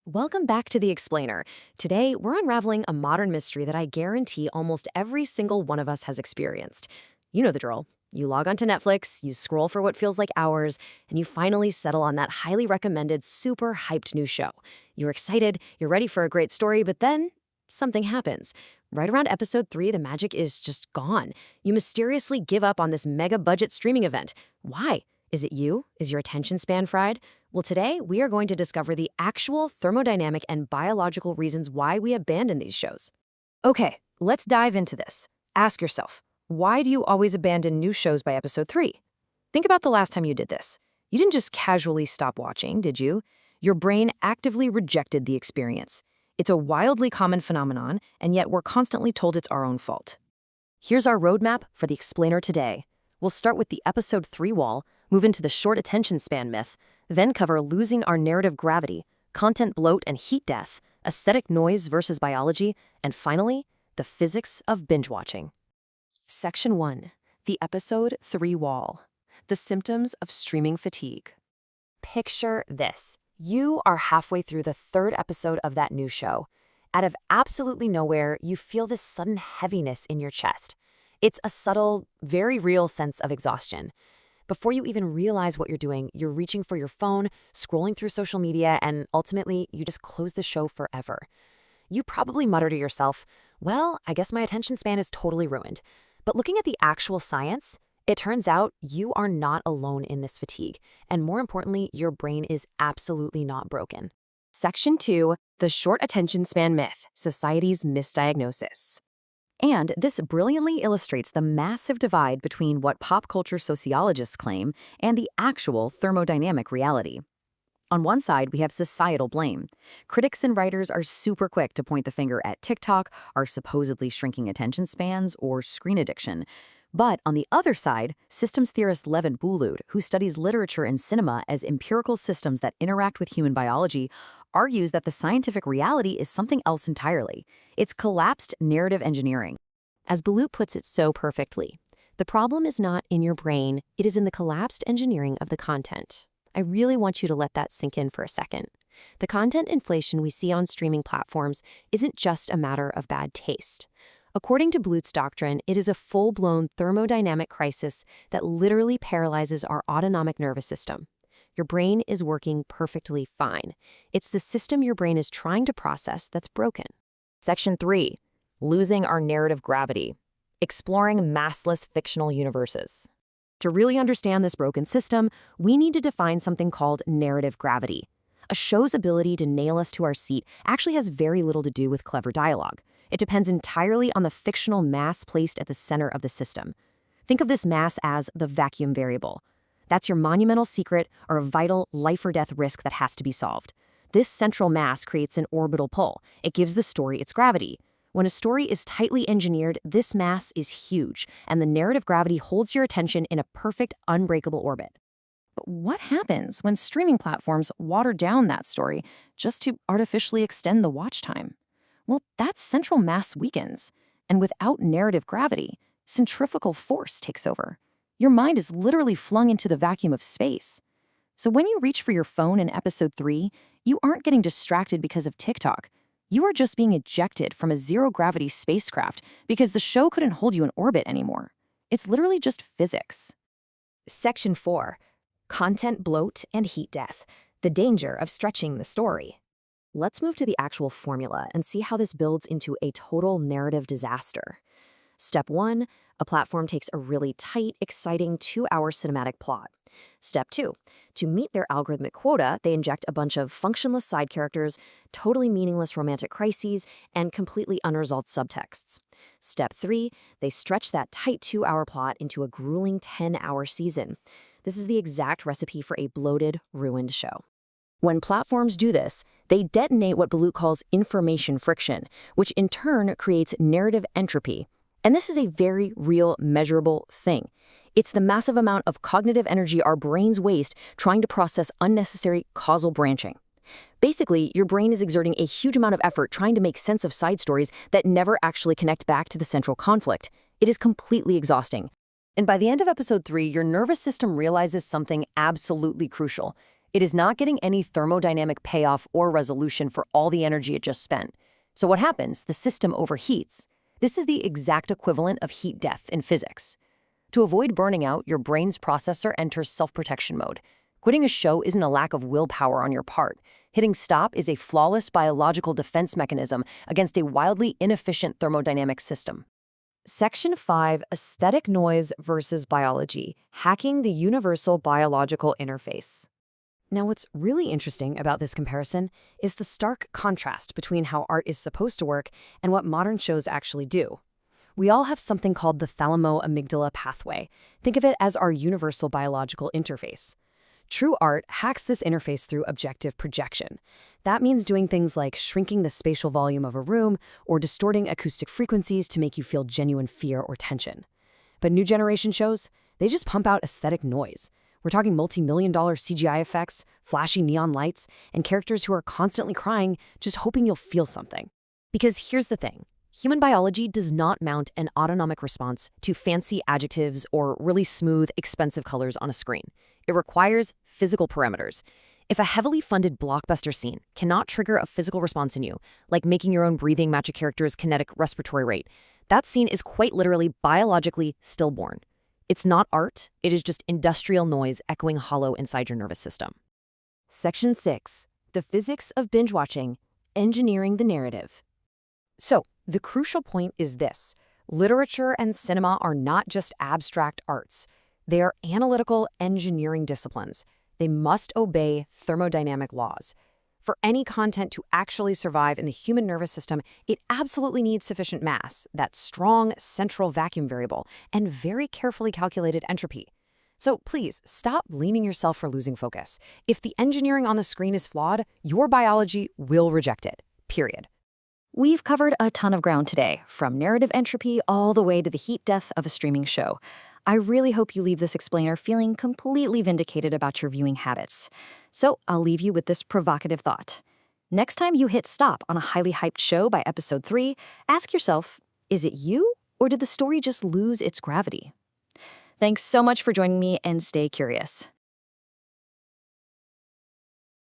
Welcome back to The Explainer. Today, we're unraveling a modern mystery that I guarantee almost every single one of us has experienced. You know the drill. You log onto Netflix, you scroll for what feels like hours, and you finally settle on that highly recommended, super hyped new show. You're excited, you're ready for a great story, but then something happens. Right around episode 3, the magic is just gone. You mysteriously give up on this mega budget streaming event. Why? Is it you? Is your attention span fried? Well, today we are going to discover the actual thermodynamic and biological reasons why we abandon these shows. Okay, let's dive into this. Ask yourself, why do you always abandon new shows by episode 3? Think about the last time you did this. You didn't just casually stop watching, did you? Your brain actively rejected the experience. It's a wildly common phenomenon, and yet we're constantly told it's our own fault. Here's our roadmap for the explainer today. We'll start with the episode 3 wall, move into the short attention span myth, then cover losing our narrative gravity, content bloat and heat death, aesthetic noise versus biology, and finally, the physics of binge-watching. Section 1. The episode 3 wall. The symptoms of streaming fatigue. Picture this. You are halfway through the 3rd episode of that new show. Out of absolutely nowhere, you feel this sudden heaviness in your chest. It's a subtle, very real sense of exhaustion. Before you even realize what you're doing, you're reaching for your phone, scrolling through social media, and ultimately, you just close the show forever. You probably mutter to yourself, well, I guess my attention span is totally ruined. But looking at the actual science, it turns out you are not alone in this fatigue, and more importantly, your brain is absolutely not broken. Section 2, the short attention span myth, society's misdiagnosis. And this brilliantly illustrates the massive divide between what pop culture sociologists claim and the actual thermodynamic reality. On one side, we have societal blame. Critics and writers are super quick to point the finger at TikTok, our supposedly shrinking attention spans, or screen addiction. But on the other side, systems theorist Levent Bulut, who studies literature and cinema as empirical systems that interact with human biology, argues that the scientific reality is something else entirely. It's collapsed narrative engineering. As Bulut puts it so perfectly, the problem is not in your brain, it is in the collapsed engineering of the content. I really want you to let that sink in for a second. The content inflation we see on streaming platforms isn't just a matter of bad taste. According to Bulut's doctrine, it is a full-blown thermodynamic crisis that literally paralyzes our autonomic nervous system. Your brain is working perfectly fine. It's the system your brain is trying to process that's broken. Section 3. Losing our narrative gravity. Exploring massless fictional universes. To really understand this broken system, we need to define something called narrative gravity. A show's ability to nail us to our seat actually has very little to do with clever dialogue. It depends entirely on the fictional mass placed at the center of the system. Think of this mass as the vacuum variable. That's your monumental secret or a vital life-or-death risk that has to be solved. This central mass creates an orbital pull. It gives the story its gravity. When a story is tightly engineered, this mass is huge, and the narrative gravity holds your attention in a perfect, unbreakable orbit. But what happens when streaming platforms water down that story just to artificially extend the watch time? Well, that central mass weakens, and without narrative gravity, centrifugal force takes over. Your mind is literally flung into the vacuum of space. So when you reach for your phone in episode 3, you aren't getting distracted because of TikTok. You are just being ejected from a zero-gravity spacecraft because the show couldn't hold you in orbit anymore. It's literally just physics. Section 4. Content bloat and heat death. The danger of stretching the story. Let's move to the actual formula and see how this builds into a total narrative disaster. Step 1. A platform takes a really tight, exciting 2-hour cinematic plot. Step 2. To meet their algorithmic quota, they inject a bunch of functionless side characters, totally meaningless romantic crises, and completely unresolved subtexts. Step 3. They stretch that tight 2-hour plot into a grueling 10-hour season. This is the exact recipe for a bloated, ruined show. When platforms do this, they detonate what Bulut calls information friction, which in turn creates narrative entropy. And this is a very real, measurable thing. It's the massive amount of cognitive energy our brains waste trying to process unnecessary causal branching. Basically, your brain is exerting a huge amount of effort trying to make sense of side stories that never actually connect back to the central conflict. It is completely exhausting. And by the end of episode 3, your nervous system realizes something absolutely crucial. It is not getting any thermodynamic payoff or resolution for all the energy it just spent. So what happens? The system overheats. This is the exact equivalent of heat death in physics. To avoid burning out, your brain's processor enters self-protection mode. Quitting a show isn't a lack of willpower on your part. Hitting stop is a flawless biological defense mechanism against a wildly inefficient thermodynamic system. Section 5, Aesthetic Noise versus Biology, Hacking the Universal Biological Interface. Now, what's really interesting about this comparison is the stark contrast between how art is supposed to work and what modern shows actually do. We all have something called the thalamo-amygdala pathway. Think of it as our universal biological interface. True art hacks this interface through objective projection. That means doing things like shrinking the spatial volume of a room or distorting acoustic frequencies to make you feel genuine fear or tension. But new generation shows, they just pump out aesthetic noise. We're talking multi-million-dollar CGI effects, flashy neon lights, and characters who are constantly crying, just hoping you'll feel something. Because here's the thing. Human biology does not mount an autonomic response to fancy adjectives or really smooth, expensive colors on a screen. It requires physical parameters. If a heavily funded blockbuster scene cannot trigger a physical response in you, like making your own breathing match a character's kinetic respiratory rate, that scene is quite literally biologically stillborn. It's not art, it is just industrial noise echoing hollow inside your nervous system. Section 6. The Physics of Binge-Watching, Engineering the Narrative. So, the crucial point is this. Literature and cinema are not just abstract arts. They are analytical engineering disciplines. They must obey thermodynamic laws. For any content to actually survive in the human nervous system, it absolutely needs sufficient mass, that strong central vacuum variable, and very carefully calculated entropy. So please, stop blaming yourself for losing focus. If the engineering on the screen is flawed, your biology will reject it. Period. We've covered a ton of ground today, from narrative entropy all the way to the heat death of a streaming show. I really hope you leave this explainer feeling completely vindicated about your viewing habits. So I'll leave you with this provocative thought. Next time you hit stop on a highly hyped show by episode 3, ask yourself, is it you, or did the story just lose its gravity? Thanks so much for joining me, and stay curious.